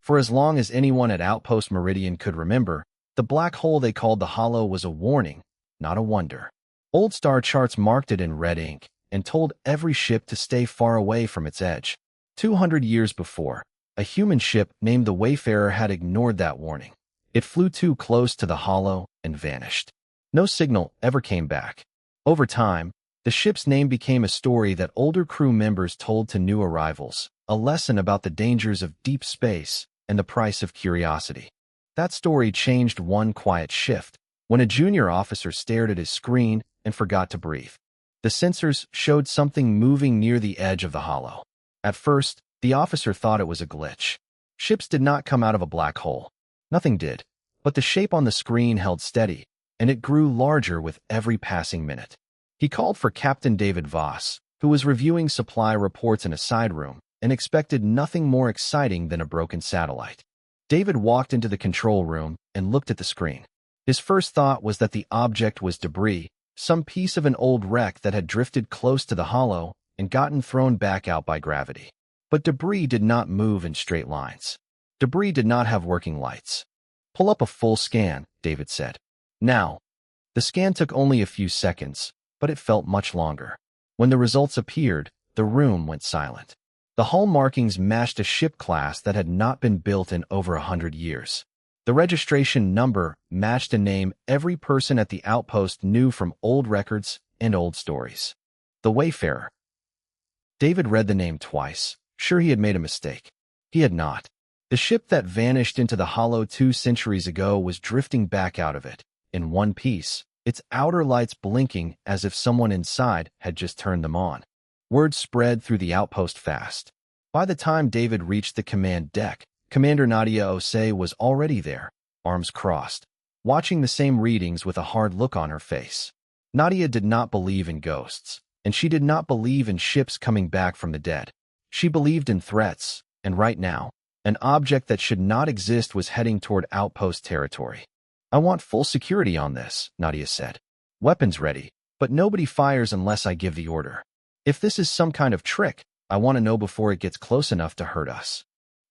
For as long as anyone at Outpost Meridian could remember, the black hole they called the Hollow was a warning, not a wonder. Old star charts marked it in red ink and told every ship to stay far away from its edge. 200 years before, a human ship named the Wayfairer had ignored that warning. It flew too close to the Hollow and vanished. No signal ever came back. Over time, the ship's name became a story that older crew members told to new arrivals, a lesson about the dangers of deep space and the price of curiosity. That story changed one quiet shift, when a junior officer stared at his screen and forgot to breathe. The sensors showed something moving near the edge of the Hollow. At first, the officer thought it was a glitch. Ships did not come out of a black hole. Nothing did, but the shape on the screen held steady, and it grew larger with every passing minute. He called for Captain David Voss, who was reviewing supply reports in a side room, and expected nothing more exciting than a broken satellite. David walked into the control room and looked at the screen. His first thought was that the object was debris, some piece of an old wreck that had drifted close to the Hollow and gotten thrown back out by gravity. But debris did not move in straight lines. Debris did not have working lights. "Pull up a full scan," David said. "Now." The scan took only a few seconds, but it felt much longer. When the results appeared, the room went silent. The hull markings matched a ship class that had not been built in over 100 years. The registration number matched a name every person at the outpost knew from old records and old stories. The Wayfairer. David read the name twice, sure he had made a mistake. He had not. The ship that vanished into the Hollow 2 centuries ago was drifting back out of it, in one piece, its outer lights blinking as if someone inside had just turned them on. Word spread through the outpost fast. By the time David reached the command deck, Commander Nadia Osei was already there, arms crossed, watching the same readings with a hard look on her face. Nadia did not believe in ghosts, and she did not believe in ships coming back from the dead. She believed in threats, and right now, an object that should not exist was heading toward outpost territory. "I want full security on this," Nadia said. "Weapons ready, but nobody fires unless I give the order. If this is some kind of trick, I want to know before it gets close enough to hurt us."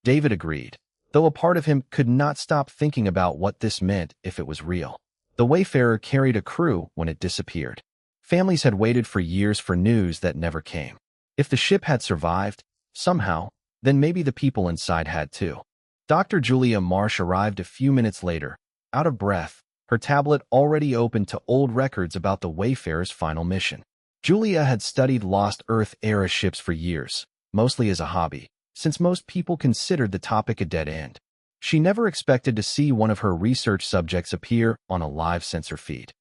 David agreed, though a part of him could not stop thinking about what this meant if it was real. The Wayfairer carried a crew when it disappeared. Families had waited for years for news that never came. If the ship had survived, somehow, then maybe the people inside had too. Dr. Julia Marsh arrived a few minutes later, out of breath, her tablet already open to old records about the Wayfarer's final mission. Julia had studied Lost Earth-era ships for years, mostly as a hobby, since most people considered the topic a dead end. She never expected to see one of her research subjects appear on a live sensor feed.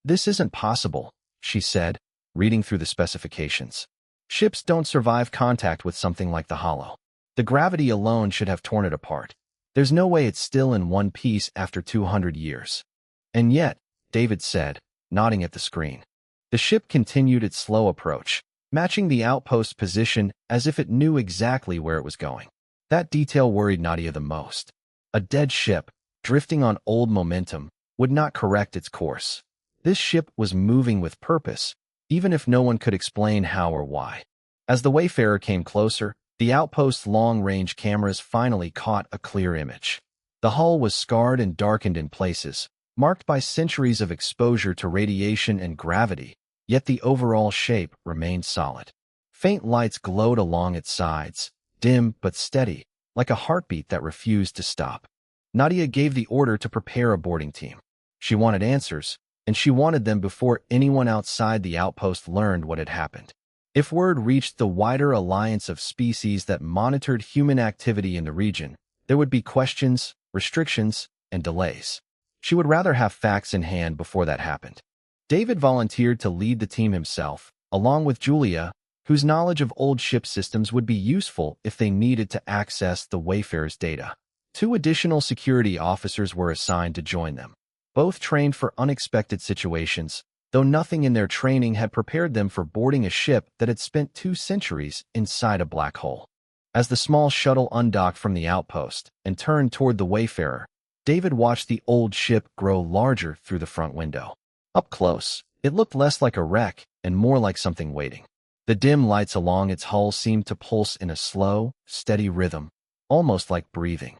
"This isn't possible," she said, reading through the specifications. "Ships don't survive contact with something like the Hollow. The gravity alone should have torn it apart. There's no way it's still in one piece after 200 years. "And yet," David said, nodding at the screen. The ship continued its slow approach, matching the outpost's position as if it knew exactly where it was going. That detail worried Nadia the most. A dead ship, drifting on old momentum, would not correct its course. This ship was moving with purpose, even if no one could explain how or why. As the Wayfarer came closer, the outpost's long-range cameras finally caught a clear image. The hull was scarred and darkened in places, marked by centuries of exposure to radiation and gravity, yet the overall shape remained solid. Faint lights glowed along its sides, dim but steady, like a heartbeat that refused to stop. Nadia gave the order to prepare a boarding team. She wanted answers, and she wanted them before anyone outside the outpost learned what had happened. If word reached the wider alliance of species that monitored human activity in the region, there would be questions, restrictions, and delays. She would rather have facts in hand before that happened. David volunteered to lead the team himself, along with Julia, whose knowledge of old ship systems would be useful if they needed to access the Wayfarer's data. 2 additional security officers were assigned to join them, both trained for unexpected situations, though nothing in their training had prepared them for boarding a ship that had spent 2 centuries inside a black hole. As the small shuttle undocked from the outpost and turned toward the Wayfarer, David watched the old ship grow larger through the front window. Up close, it looked less like a wreck and more like something waiting. The dim lights along its hull seemed to pulse in a slow, steady rhythm, almost like breathing.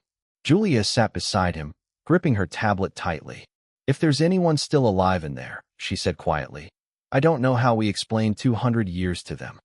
Julia sat beside him, gripping her tablet tightly. "If there's anyone still alive in there," she said quietly, "I don't know how we explain 200 years to them."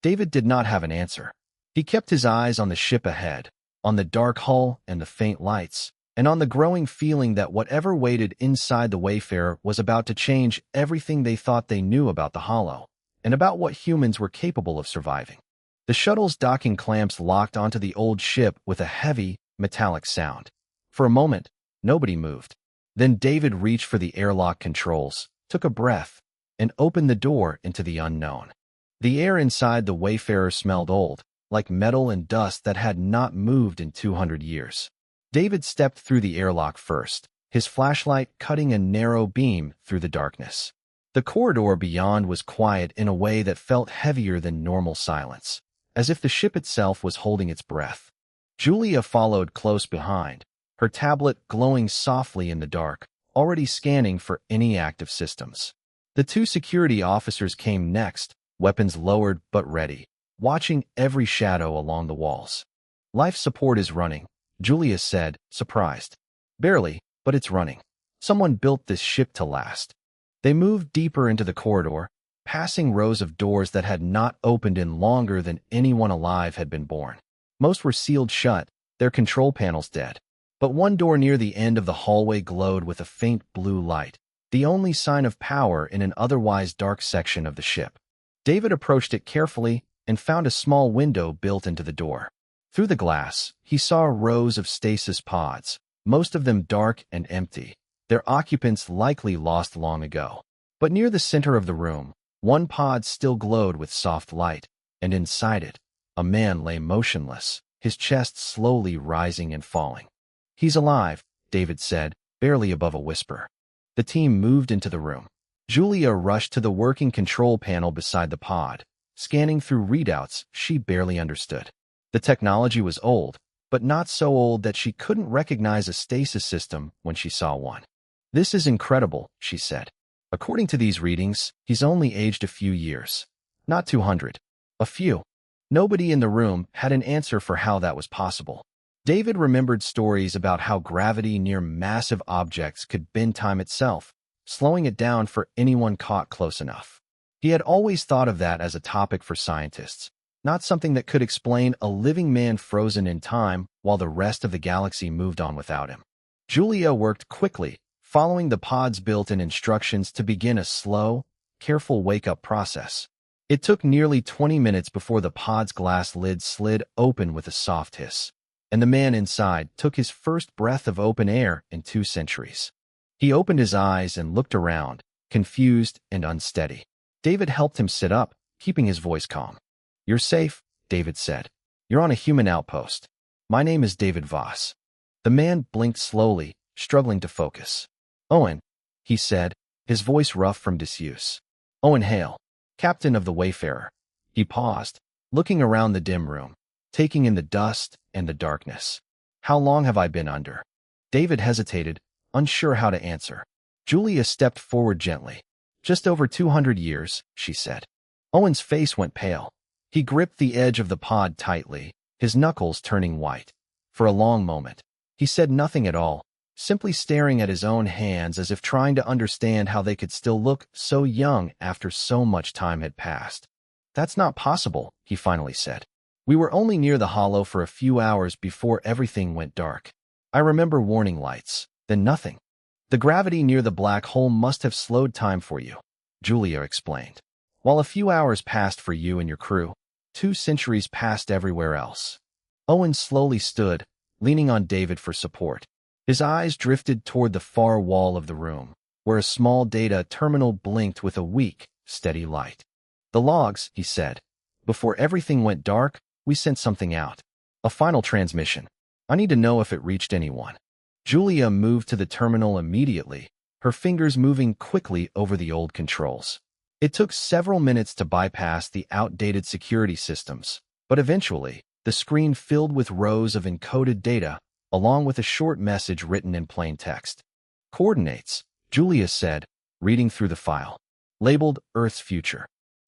David did not have an answer. He kept his eyes on the ship ahead, on the dark hull and the faint lights, and on the growing feeling that whatever waited inside the Wayfairer was about to change everything they thought they knew about the Hollow, and about what humans were capable of surviving. The shuttle's docking clamps locked onto the old ship with a heavy, metallic sound. For a moment, nobody moved. Then David reached for the airlock controls, took a breath, and opened the door into the unknown. The air inside the Wayfarer smelled old, like metal and dust that had not moved in 200 years. David stepped through the airlock first, his flashlight cutting a narrow beam through the darkness. The corridor beyond was quiet in a way that felt heavier than normal silence, as if the ship itself was holding its breath. Julia followed close behind, her tablet glowing softly in the dark, already scanning for any active systems. The two security officers came next, weapons lowered but ready, watching every shadow along the walls. "Life support is running," Julia said, surprised. "Barely, but it's running. Someone built this ship to last." They moved deeper into the corridor, passing rows of doors that had not opened in longer than anyone alive had been born. Most were sealed shut, their control panels dead. But one door near the end of the hallway glowed with a faint blue light, the only sign of power in an otherwise dark section of the ship. David approached it carefully and found a small window built into the door. Through the glass, he saw rows of stasis pods, most of them dark and empty, their occupants likely lost long ago. But near the center of the room, one pod still glowed with soft light, and inside it, a man lay motionless, his chest slowly rising and falling. "He's alive," David said, barely above a whisper. The team moved into the room. Julia rushed to the working control panel beside the pod, scanning through readouts she barely understood. The technology was old, but not so old that she couldn't recognize a stasis system when she saw one. "This is incredible," she said. "According to these readings, he's only aged a few years. Not 200. A few." Nobody in the room had an answer for how that was possible. David remembered stories about how gravity near massive objects could bend time itself, slowing it down for anyone caught close enough. He had always thought of that as a topic for scientists, not something that could explain a living man frozen in time while the rest of the galaxy moved on without him. Julia worked quickly, following the pod's built-in instructions to begin a slow, careful wake-up process. It took nearly 20 minutes before the pod's glass lid slid open with a soft hiss, and the man inside took his first breath of open air in 2 centuries. He opened his eyes and looked around, confused and unsteady. David helped him sit up, keeping his voice calm. "You're safe," David said. "You're on a human outpost. My name is David Voss." The man blinked slowly, struggling to focus. "Owen," he said, his voice rough from disuse. "Owen Hale, captain of the Wayfairer." He paused, looking around the dim room, taking in the dust and the darkness. "How long have I been under?" David hesitated, unsure how to answer. Julia stepped forward gently. "Just over 200 years," she said. Owen's face went pale. He gripped the edge of the pod tightly, his knuckles turning white. For a long moment, he said nothing at all, simply staring at his own hands as if trying to understand how they could still look so young after so much time had passed. "That's not possible," he finally said. "We were only near the Hollow for a few hours before everything went dark. I remember warning lights, then nothing. The gravity near the black hole must have slowed time for you," Julia explained. "While a few hours passed for you and your crew, 2 centuries passed everywhere else." Owen slowly stood, leaning on David for support. His eyes drifted toward the far wall of the room, where a small data terminal blinked with a weak, steady light. "The logs," he said. "Before everything went dark, we sent something out. A final transmission. I need to know if it reached anyone." Julia moved to the terminal immediately, her fingers moving quickly over the old controls. It took several minutes to bypass the outdated security systems, but eventually, the screen filled with rows of encoded data, along with a short message written in plain text. "Coordinates," Julia said, reading through the file. "Labeled Earth's future."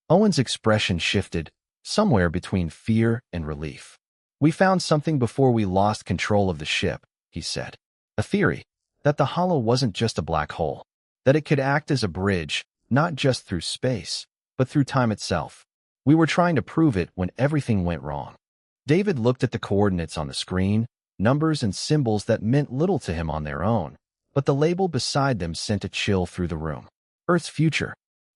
Owen's expression shifted, somewhere between fear and relief. "We found something before we lost control of the ship," he said. A theory that the hollow wasn't just a black hole, that it could act as a bridge, not just through space, but through time itself. We were trying to prove it when everything went wrong. David looked at the coordinates on the screen, numbers and symbols that meant little to him on their own, but the label beside them sent a chill through the room. Earth's future.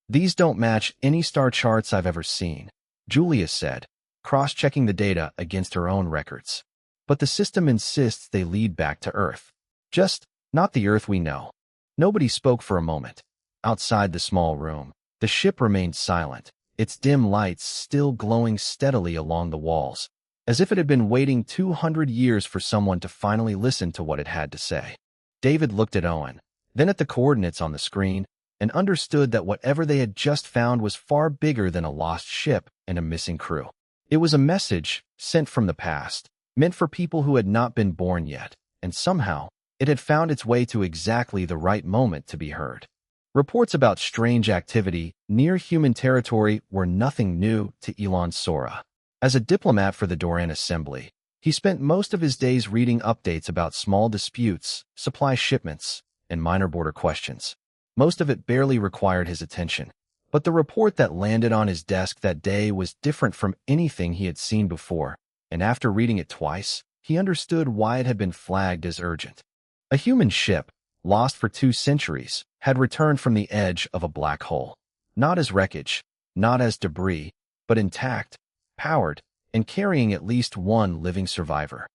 These don't match any star charts I've ever seen, Julia said, cross-checking the data against her own records. But the system insists they lead back to Earth. Just not the Earth we know. Nobody spoke for a moment. Outside the small room, the ship remained silent, its dim lights still glowing steadily along the walls, as if it had been waiting 200 years for someone to finally listen to what it had to say. David looked at Owen, then at the coordinates on the screen, and understood that whatever they had just found was far bigger than a lost ship and a missing crew. It was a message sent from the past, meant for people who had not been born yet, and somehow it had found its way to exactly the right moment to be heard. Reports about strange activity near human territory were nothing new to Elon Sora. As a diplomat for the Doran Assembly, he spent most of his days reading updates about small disputes, supply shipments, and minor border questions. Most of it barely required his attention, but the report that landed on his desk that day was different from anything he had seen before, and after reading it twice, he understood why it had been flagged as urgent. A human ship, lost for 2 centuries, had returned from the edge of a black hole. Not as wreckage, not as debris, but intact, powered, and carrying at least one living survivor.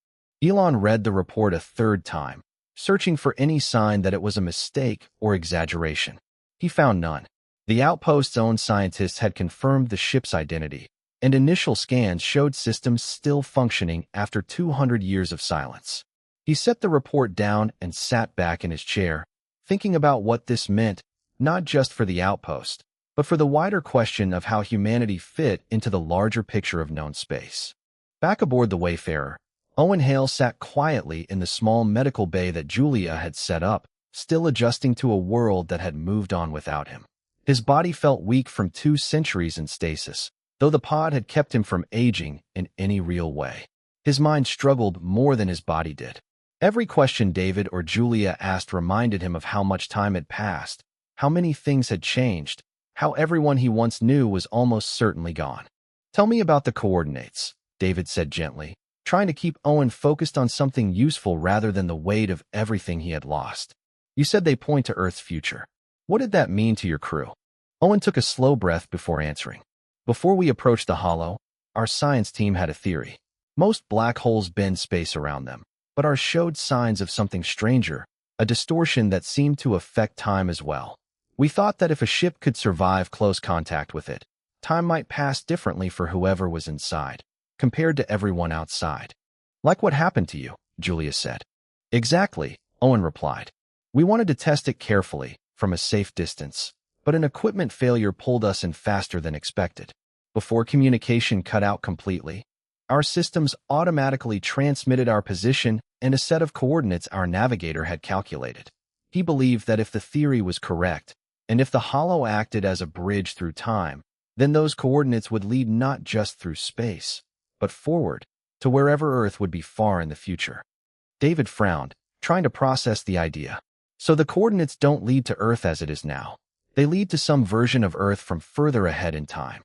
Elon read the report a third time, searching for any sign that it was a mistake or exaggeration. He found none. The outpost's own scientists had confirmed the ship's identity, and initial scans showed systems still functioning after 200 years of silence. He set the report down and sat back in his chair, thinking about what this meant, not just for the outpost, but for the wider question of how humanity fit into the larger picture of known space. Back aboard the Wayfairer, Owen Hale sat quietly in the small medical bay that Julia had set up, still adjusting to a world that had moved on without him. His body felt weak from 2 centuries in stasis, though the pod had kept him from aging in any real way. His mind struggled more than his body did. Every question David or Julia asked reminded him of how much time had passed, how many things had changed, how everyone he once knew was almost certainly gone. "Tell me about the coordinates," David said gently, trying to keep Owen focused on something useful rather than the weight of everything he had lost. "You said they point to Earth's future. What did that mean to your crew?" Owen took a slow breath before answering. "Before we approached the hollow, our science team had a theory. Most black holes bend space around them, but ours showed signs of something stranger, a distortion that seemed to affect time as well. We thought that if a ship could survive close contact with it, time might pass differently for whoever was inside, compared to everyone outside." "Like what happened to you," Julia said. "Exactly," Owen replied. "We wanted to test it carefully, from a safe distance, but an equipment failure pulled us in faster than expected. Before communication cut out completely, our systems automatically transmitted our position and a set of coordinates our navigator had calculated. He believed that if the theory was correct, and if the hollow acted as a bridge through time, then those coordinates would lead not just through space, but forward, to wherever Earth would be far in the future." David frowned, trying to process the idea. "So the coordinates don't lead to Earth as it is now. They lead to some version of Earth from further ahead in time."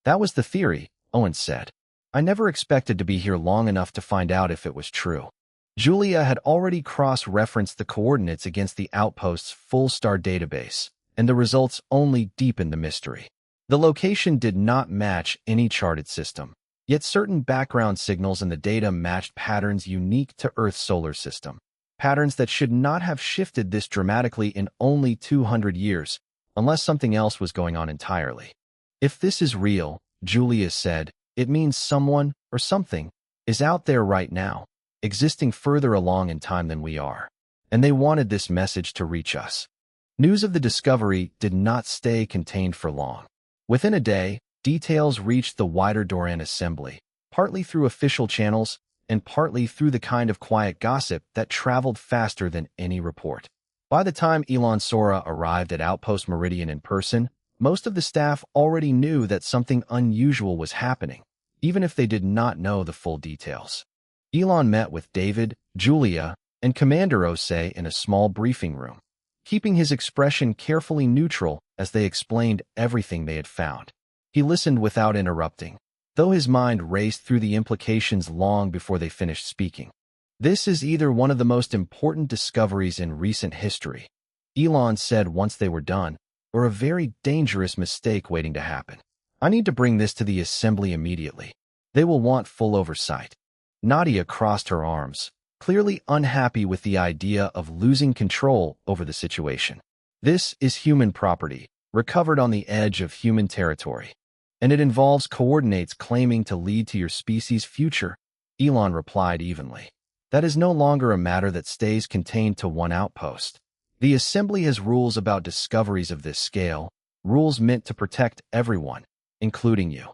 "That was the theory," Owen said. "I never expected to be here long enough to find out if it was true." Julia had already cross-referenced the coordinates against the outpost's full star database, and the results only deepened the mystery. The location did not match any charted system, yet certain background signals in the data matched patterns unique to Earth's solar system, patterns that should not have shifted this dramatically in only 200 years, unless something else was going on entirely. "If this is real," Julia said, "it means someone, or something, is out there right now, existing further along in time than we are, and they wanted this message to reach us." News of the discovery did not stay contained for long. Within a day, details reached the wider Doran Assembly, partly through official channels and partly through the kind of quiet gossip that traveled faster than any report. By the time Elon Sora arrived at Outpost Meridian in person, most of the staff already knew that something unusual was happening, even if they did not know the full details. Elon met with David, Julia, and Commander Osei in a small briefing room, keeping his expression carefully neutral as they explained everything they had found. He listened without interrupting, though his mind raced through the implications long before they finished speaking. This is either one of the most important discoveries in recent history, Elon said once they were done, or a very dangerous mistake waiting to happen. I need to bring this to the assembly immediately. They will want full oversight. Nadia crossed her arms, clearly unhappy with the idea of losing control over the situation. This is human property, recovered on the edge of human territory, and it involves coordinates claiming to lead to your species' future, Elon replied evenly. That is no longer a matter that stays contained to one outpost. The Assembly has rules about discoveries of this scale, rules meant to protect everyone, including you.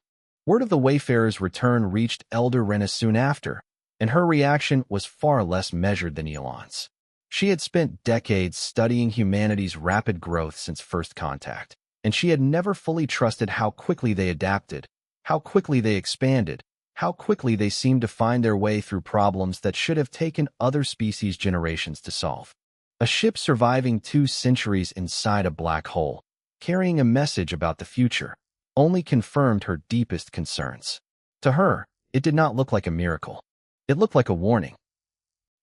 Word of the Wayfarer's return reached Elder Rena soon after, and her reaction was far less measured than Elon's. She had spent decades studying humanity's rapid growth since first contact, and she had never fully trusted how quickly they adapted, how quickly they expanded, how quickly they seemed to find their way through problems that should have taken other species generations to solve. A ship surviving 2 centuries inside a black hole, carrying a message about the future, only confirmed her deepest concerns. To her, it did not look like a miracle. It looked like a warning.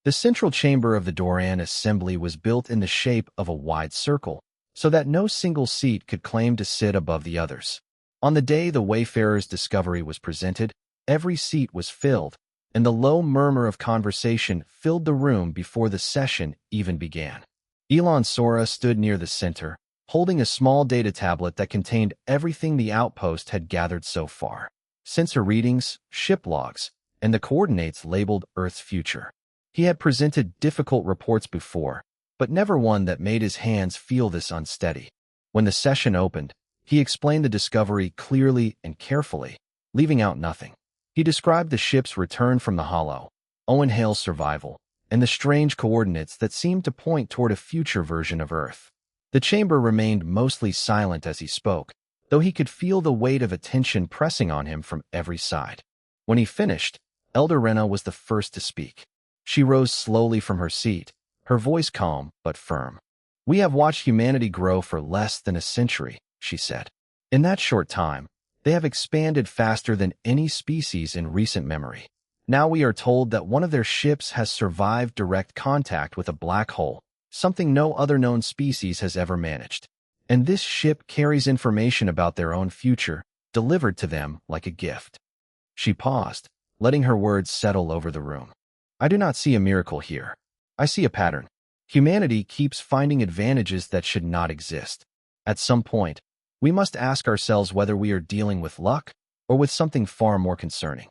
The central chamber of the Doran assembly was built in the shape of a wide circle, so that no single seat could claim to sit above the others. On the day the Wayfarer's discovery was presented, every seat was filled, and the low murmur of conversation filled the room before the session even began. Elon Sora stood near the center, holding a small data tablet that contained everything the outpost had gathered so far. Sensor readings, ship logs, and the coordinates labeled Earth's future. He had presented difficult reports before, but never one that made his hands feel this unsteady. When the session opened, he explained the discovery clearly and carefully, leaving out nothing. He described the ship's return from the Hollow, Owen Hale's survival, and the strange coordinates that seemed to point toward a future version of Earth. The chamber remained mostly silent as he spoke, though he could feel the weight of attention pressing on him from every side. When he finished, Elder Rena was the first to speak. She rose slowly from her seat, her voice calm but firm. We have watched humanity grow for less than a century, she said. In that short time, they have expanded faster than any species in recent memory. Now we are told that one of their ships has survived direct contact with a black hole, something no other known species has ever managed. And this ship carries information about their own future, delivered to them like a gift. She paused, letting her words settle over the room. I do not see a miracle here. I see a pattern. Humanity keeps finding advantages that should not exist. At some point, we must ask ourselves whether we are dealing with luck or with something far more concerning.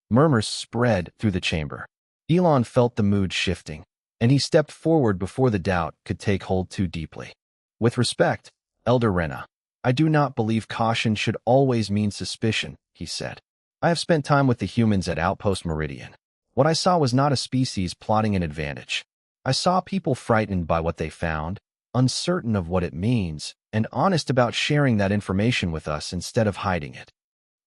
Murmurs spread through the chamber. Elon felt the mood shifting, and he stepped forward before the doubt could take hold too deeply. With respect, Elder Rena, I do not believe caution should always mean suspicion, he said. I have spent time with the humans at Outpost Meridian. What I saw was not a species plotting an advantage. I saw people frightened by what they found, uncertain of what it means, and honest about sharing that information with us instead of hiding it.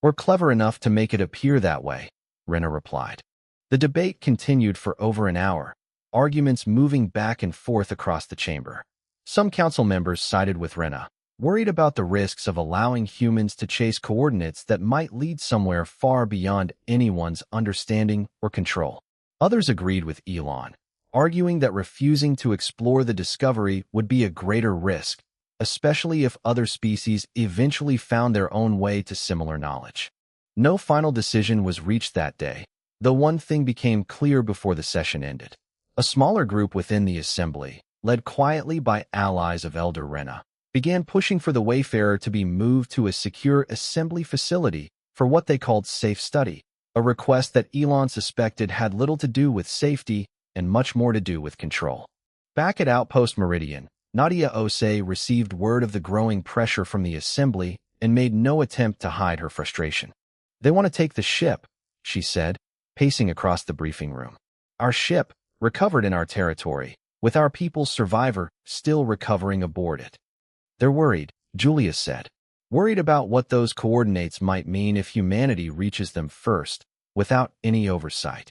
We're clever enough to make it appear that way, Rena replied. The debate continued for over an hour, arguments moving back and forth across the chamber. Some council members sided with Rena, worried about the risks of allowing humans to chase coordinates that might lead somewhere far beyond anyone's understanding or control. Others agreed with Elon, arguing that refusing to explore the discovery would be a greater risk, especially if other species eventually found their own way to similar knowledge. No final decision was reached that day, though one thing became clear before the session ended. A smaller group within the assembly, led quietly by allies of Elder Rena, began pushing for the Wayfarer to be moved to a secure assembly facility for what they called safe study, a request that Elon suspected had little to do with safety and much more to do with control. Back at Outpost Meridian, Nadia Osei received word of the growing pressure from the assembly and made no attempt to hide her frustration. They want to take the ship, she said, pacing across the briefing room. Our ship, recovered in our territory, with our people's survivor still recovering aboard it. They're worried, Julia said. Worried about what those coordinates might mean if humanity reaches them first, without any oversight.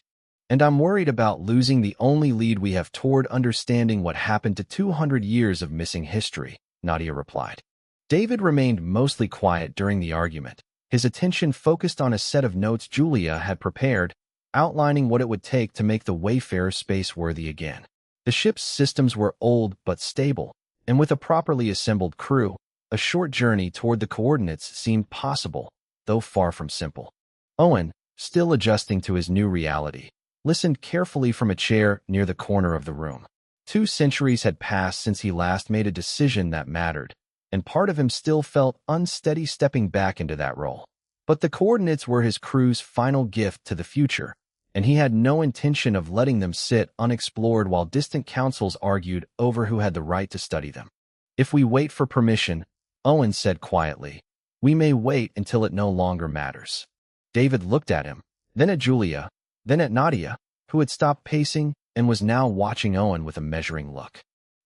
And I'm worried about losing the only lead we have toward understanding what happened to 200 years of missing history, Nadia replied. David remained mostly quiet during the argument, his attention focused on a set of notes Julia had prepared, outlining what it would take to make the Wayfairer space-worthy again. The ship's systems were old but stable, and with a properly assembled crew, a short journey toward the coordinates seemed possible, though far from simple. Owen, still adjusting to his new reality, listened carefully from a chair near the corner of the room. 2 centuries had passed since he last made a decision that mattered, and part of him still felt unsteady stepping back into that role. But the coordinates were his crew's final gift to the future, and he had no intention of letting them sit unexplored while distant councils argued over who had the right to study them. If we wait for permission, Owen said quietly, we may wait until it no longer matters. David looked at him, then at Julia, then at Nadia, who had stopped pacing and was now watching Owen with a measuring look.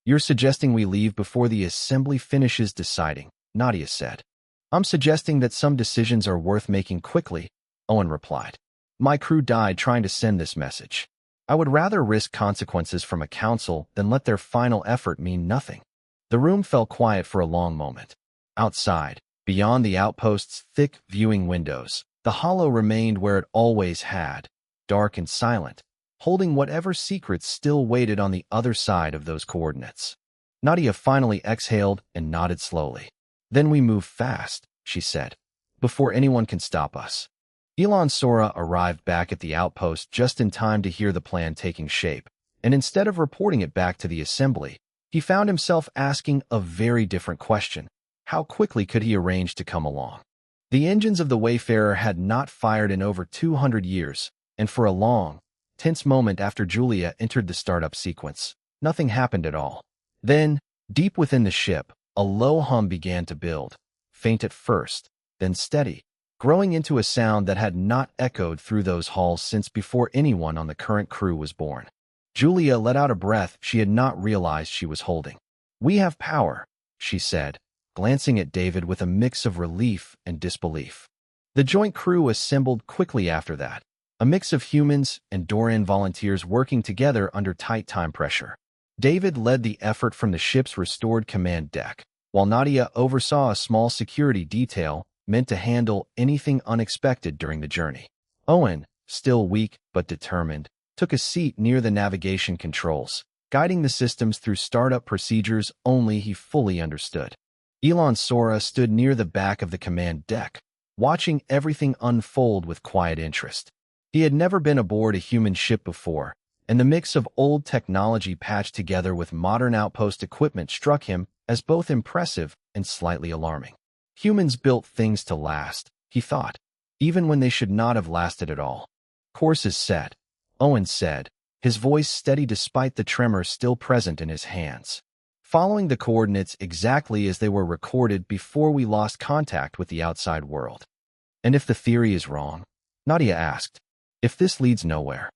You're suggesting we leave before the assembly finishes deciding, Nadia said. I'm suggesting that some decisions are worth making quickly, Owen replied. My crew died trying to send this message. I would rather risk consequences from a council than let their final effort mean nothing. The room fell quiet for a long moment. Outside, beyond the outpost's thick viewing windows, the hollow remained where it always had, dark and silent, holding whatever secrets still waited on the other side of those coordinates. Nadia finally exhaled and nodded slowly. Then we move fast, she said, before anyone can stop us. Elon Sora arrived back at the outpost just in time to hear the plan taking shape, and instead of reporting it back to the assembly, he found himself asking a very different question. How quickly could he arrange to come along? The engines of the Wayfarer had not fired in over 200 years, and for a long, tense moment after Julia entered the startup sequence, nothing happened at all. Then, deep within the ship, a low hum began to build, faint at first, then steady, growing into a sound that had not echoed through those halls since before anyone on the current crew was born. Julia let out a breath she had not realized she was holding. We have power, she said, glancing at David with a mix of relief and disbelief. The joint crew assembled quickly after that, a mix of humans and Dorian volunteers working together under tight time pressure. David led the effort from the ship's restored command deck, while Nadia oversaw a small security detail meant to handle anything unexpected during the journey. Owen, still weak but determined, took a seat near the navigation controls, guiding the systems through startup procedures only he fully understood. Elon Sora stood near the back of the command deck, watching everything unfold with quiet interest. He had never been aboard a human ship before, and the mix of old technology patched together with modern outpost equipment struck him as both impressive and slightly alarming. Humans built things to last, he thought, even when they should not have lasted at all. Course is set, Owen said, his voice steady despite the tremor still present in his hands. Following the coordinates exactly as they were recorded before we lost contact with the outside world. And if the theory is wrong? Nadia asked. If this leads nowhere,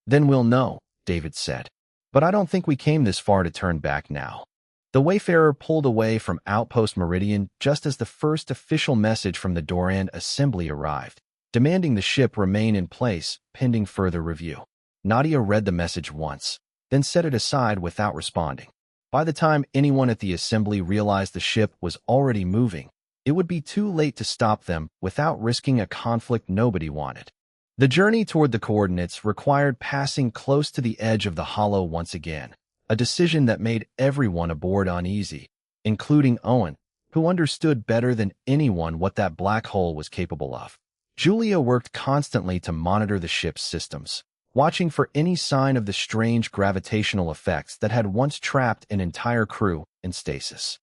then we'll know, David said. But I don't think we came this far to turn back now. The Wayfarer pulled away from Outpost Meridian just as the first official message from the Dorian Assembly arrived, demanding the ship remain in place pending further review. Nadia read the message once, then set it aside without responding. By the time anyone at the assembly realized the ship was already moving, it would be too late to stop them without risking a conflict nobody wanted. The journey toward the coordinates required passing close to the edge of the hollow once again, a decision that made everyone aboard uneasy, including Owen, who understood better than anyone what that black hole was capable of. Julia worked constantly to monitor the ship's systems, watching for any sign of the strange gravitational effects that had once trapped an entire crew in stasis.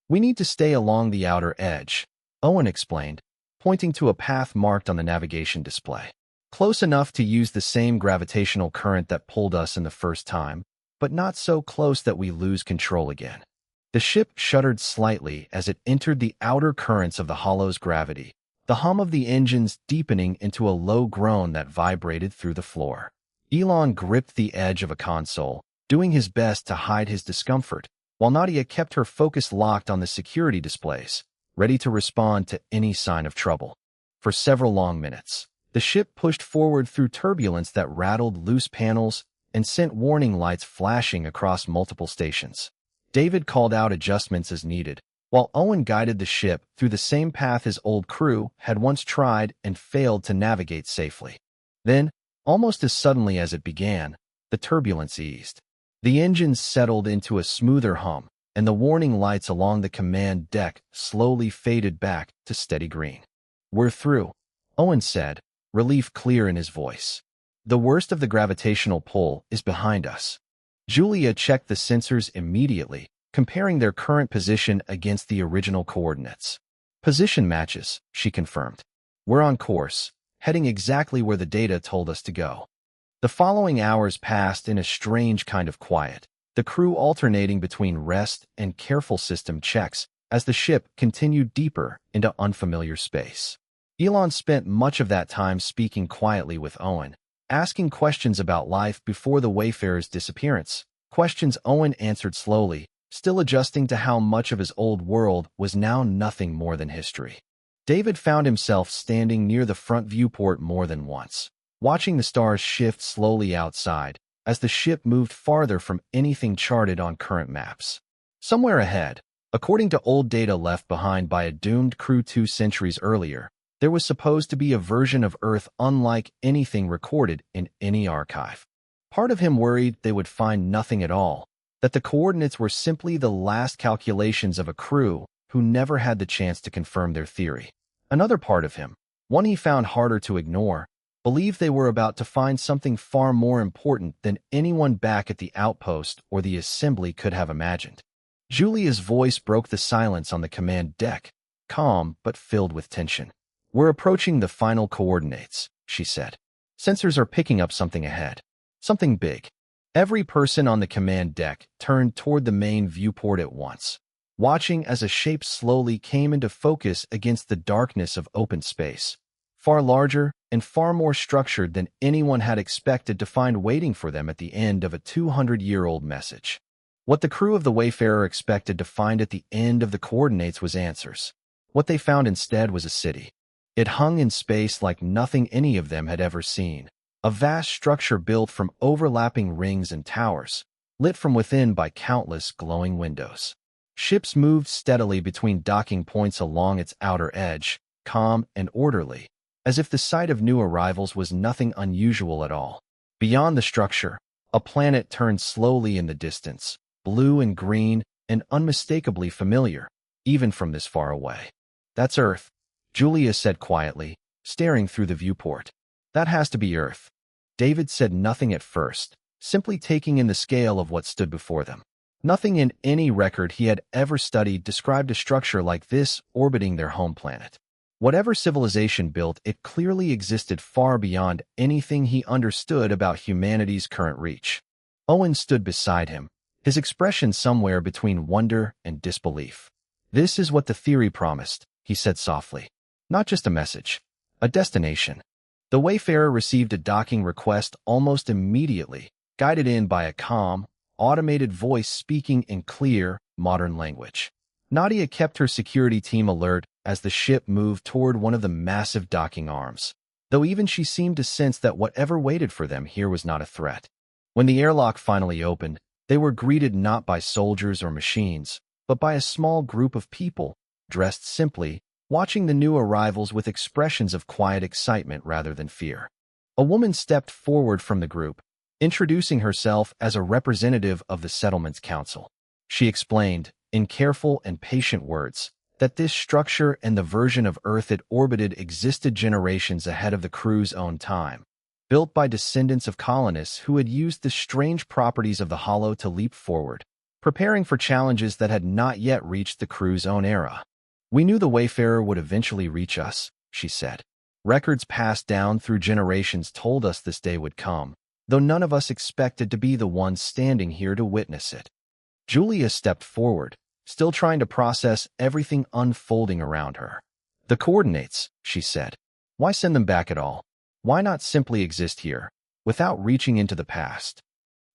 We need to stay along the outer edge, Owen explained, pointing to a path marked on the navigation display. Close enough to use the same gravitational current that pulled us in the first time, but not so close that we lose control again. The ship shuddered slightly as it entered the outer currents of the hollow's gravity, the hum of the engines deepening into a low groan that vibrated through the floor. Elon gripped the edge of a console, doing his best to hide his discomfort, while Nadia kept her focus locked on the security displays, ready to respond to any sign of trouble. For several long minutes, The ship pushed forward through turbulence that rattled loose panels and sent warning lights flashing across multiple stations. David called out adjustments as needed, while Owen guided the ship through the same path his old crew had once tried and failed to navigate safely. Then, almost as suddenly as it began, the turbulence eased. The engines settled into a smoother hum, and the warning lights along the command deck slowly faded back to steady green. "We're through," Owen said, relief clear in his voice. "The worst of the gravitational pull is behind us." Julia checked the sensors immediately, comparing their current position against the original coordinates. "Position matches," she confirmed. "We're on course, heading exactly where the data told us to go." The following hours passed in a strange kind of quiet, the crew alternating between rest and careful system checks as the ship continued deeper into unfamiliar space. Elon spent much of that time speaking quietly with Owen, asking questions about life before the Wayfarer's disappearance, questions Owen answered slowly, still adjusting to how much of his old world was now nothing more than history. David found himself standing near the front viewport more than once, watching the stars shift slowly outside as the ship moved farther from anything charted on current maps. Somewhere ahead, according to old data left behind by a doomed crew 2 centuries earlier, there was supposed to be a version of Earth unlike anything recorded in any archive. Part of him worried they would find nothing at all, that the coordinates were simply the last calculations of a crew who never had the chance to confirm their theory. Another part of him, one he found harder to ignore, believed they were about to find something far more important than anyone back at the outpost or the assembly could have imagined. Julia's voice broke the silence on the command deck, calm but filled with tension. "We're approaching the final coordinates," she said. "Sensors are picking up something ahead. Something big." Every person on the command deck turned toward the main viewport at once, watching as a shape slowly came into focus against the darkness of open space, far larger and far more structured than anyone had expected to find waiting for them at the end of a 200-year-old message. What the crew of the Wayfarer expected to find at the end of the coordinates was answers. What they found instead was a city. It hung in space like nothing any of them had ever seen, a vast structure built from overlapping rings and towers, lit from within by countless glowing windows. Ships moved steadily between docking points along its outer edge, calm and orderly, as if the sight of new arrivals was nothing unusual at all. Beyond the structure, a planet turned slowly in the distance, blue and green and unmistakably familiar, even from this far away. "That's Earth," Julia said quietly, staring through the viewport. "That has to be Earth." David said nothing at first, simply taking in the scale of what stood before them. Nothing in any record he had ever studied described a structure like this orbiting their home planet. Whatever civilization built it clearly existed far beyond anything he understood about humanity's current reach. Owen stood beside him, his expression somewhere between wonder and disbelief. "This is what the theory promised," he said softly. "Not just a message, a destination." The Wayfarer received a docking request almost immediately, guided in by a calm, automated voice speaking in clear, modern language. Nadia kept her security team alert as the ship moved toward one of the massive docking arms, though even she seemed to sense that whatever waited for them here was not a threat. When the airlock finally opened, they were greeted not by soldiers or machines, but by a small group of people, dressed simply, watching the new arrivals with expressions of quiet excitement rather than fear. A woman stepped forward from the group, introducing herself as a representative of the Settlements Council. She explained, in careful and patient words, that this structure and the version of Earth it orbited existed generations ahead of the crew's own time, built by descendants of colonists who had used the strange properties of the Hollow to leap forward, preparing for challenges that had not yet reached the crew's own era. "We knew the Wayfarer would eventually reach us," she said. "Records passed down through generations told us this day would come, though none of us expected to be the ones standing here to witness it." Julia stepped forward, still trying to process everything unfolding around her. "The coordinates," she said. "Why send them back at all? Why not simply exist here, without reaching into the past?"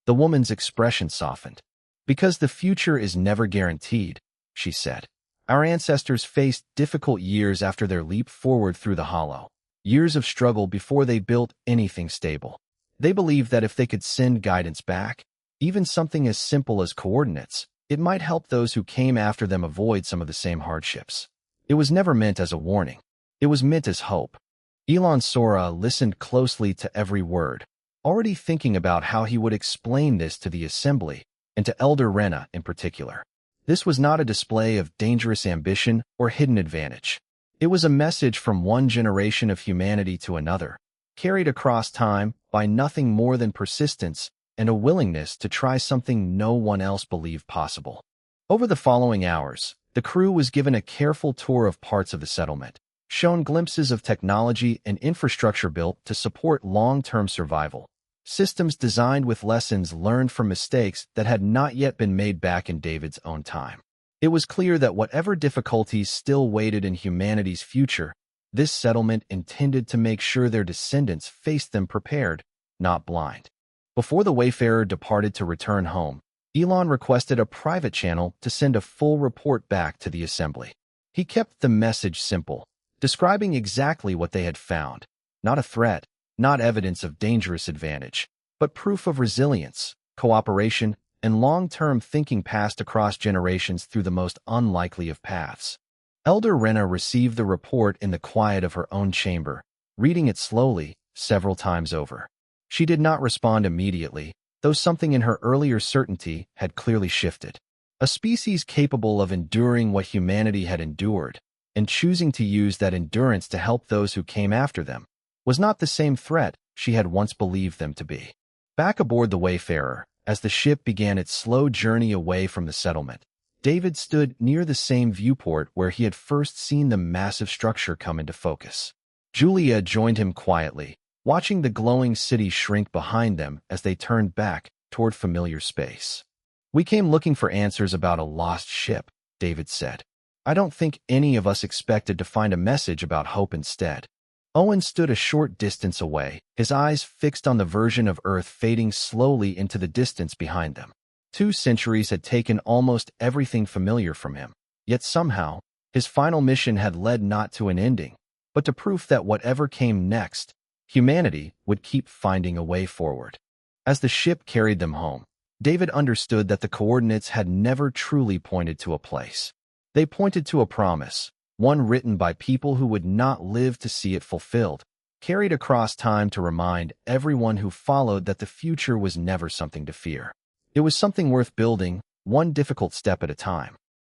The woman's expression softened. "Because the future is never guaranteed," she said. "Our ancestors faced difficult years after their leap forward through the Hollow. years of struggle before they built anything stable. They believed that if they could send guidance back, even something as simple as coordinates, it might help those who came after them avoid some of the same hardships. It was never meant as a warning. It was meant as hope. Elon Sora listened closely to every word, already thinking about how he would explain this to the assembly, and to Elder Rena in particular. This was not a display of dangerous ambition or hidden advantage. It was a message from one generation of humanity to another, carried across time by nothing more than persistence and a willingness to try something no one else believed possible. Over the following hours, the crew was given a careful tour of parts of the settlement, shown glimpses of technology and infrastructure built to support long-term survival, systems designed with lessons learned from mistakes that had not yet been made back in David's own time. It was clear that whatever difficulties still waited in humanity's future, this settlement intended to make sure their descendants faced them prepared, not blind. Before the Wayfarer departed to return home, Elon requested a private channel to send a full report back to the assembly. He kept the message simple, describing exactly what they had found, not a threat, not evidence of dangerous advantage, but proof of resilience, cooperation, and long-term thinking passed across generations through the most unlikely of paths. Elder Rena received the report in the quiet of her own chamber, reading it slowly, several times over. She did not respond immediately, though something in her earlier certainty had clearly shifted. A species capable of enduring what humanity had endured, and choosing to use that endurance to help those who came after them, was not the same threat she had once believed them to be. Back aboard the Wayfarer, as the ship began its slow journey away from the settlement, David stood near the same viewport where he had first seen the massive structure come into focus. Julia joined him quietly, watching the glowing city shrink behind them as they turned back toward familiar space. "We came looking for answers about a lost ship," David said. "I don't think any of us expected to find a message about hope instead." Owen stood a short distance away, his eyes fixed on the version of Earth fading slowly into the distance behind them. 2 centuries had taken almost everything familiar from him, yet somehow, his final mission had led not to an ending, but to proof that whatever came next, humanity would keep finding a way forward. As the ship carried them home, David understood that the coordinates had never truly pointed to a place. They pointed to a promise, one written by people who would not live to see it fulfilled, carried across time to remind everyone who followed that the future was never something to fear. It was something worth building, one difficult step at a time.